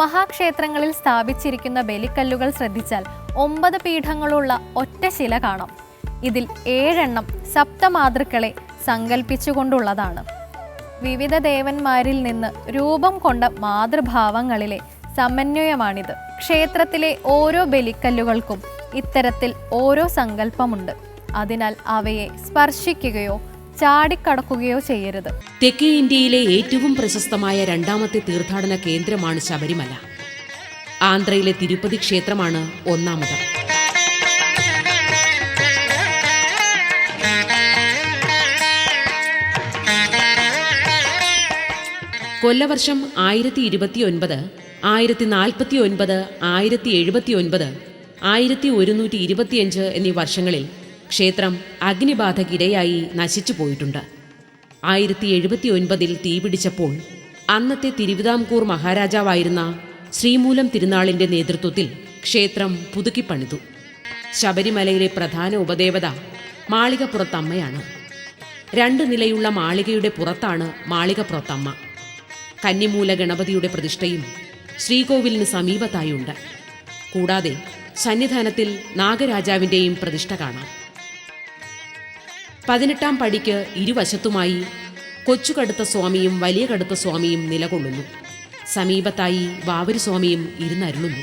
മഹാക്ഷേത്രങ്ങളിൽ സ്ഥാപിച്ചിരിക്കുന്ന ബലിക്കല്ലുകൾ ശ്രദ്ധിച്ചാൽ 9 പീഠങ്ങളുള്ള ഒറ്റ ശില കാണാം. ഇതിൽ 7 സപ്തമാതൃക്കളെ സങ്കല്പിച്ചുകൊണ്ടുള്ളതാണ്. വിവിധ ദേവന്മാരിൽ നിന്ന് രൂപം കൊണ്ട മാതൃഭാവങ്ങളിലെ സമന്വയമാണിത്. ക്ഷേത്രത്തിലെ ഓരോ ബലിക്കല്ലുകൾക്കും ഇത്തരത്തിൽ ഓരോ സങ്കല്പമുണ്ട്. അതിനാൽ അവയെ സ്പർശിക്കുകയോ ചാടിക്കടക്കുകയോ ചെയ്യരുത്. തെക്കേ ഇന്ത്യയിലെ ഏറ്റവും പ്രശസ്തമായ രണ്ടാമത്തെ തീർത്ഥാടന കേന്ദ്രമാണ് ശബരിമല. ആന്ധ്രയിലെ തിരുപ്പതി ക്ഷേത്രമാണ് ഒന്നാമത്. കൊല്ലവർഷം 1029, 1049, 1079, 1125 എന്നീ വർഷങ്ങളിൽ ക്ഷേത്രം അഗ്നിബാധയ്ക്കിരയായി നശിച്ചു പോയിട്ടുണ്ട്. 1079 തീപിടിച്ചപ്പോൾ അന്നത്തെ തിരുവിതാംകൂർ മഹാരാജാവായിരുന്ന ശ്രീമൂലം തിരുനാളിൻ്റെ നേതൃത്വത്തിൽ ക്ഷേത്രം പുതുക്കിപ്പണിതു. ശബരിമലയിലെ പ്രധാന ഉപദേവത മാളികപ്പുറത്തമ്മയാണ്. 2 നിലയുള്ള മാളികയുടെ പുറത്താണ് മാളികപ്പുറത്തമ്മ. കന്നിമൂല ഗണപതിയുടെ പ്രതിഷ്ഠയും ശ്രീകോവിലിന് സമീപത്തായുണ്ട്. കൂടാതെ സന്നിധാനത്തിൽ നാഗരാജാവിൻ്റെയും പ്രതിഷ്ഠ കാണാം. 18ാം പടിക്ക് ഇരുവശത്തുമായി കൊച്ചുകടുത്ത സ്വാമിയും വലിയ കടുത്ത സ്വാമിയും നിലകൊള്ളുന്നു. സമീപത്തായി വാവരുസ്വാമിയും ഇരുന്നരുളുന്നു.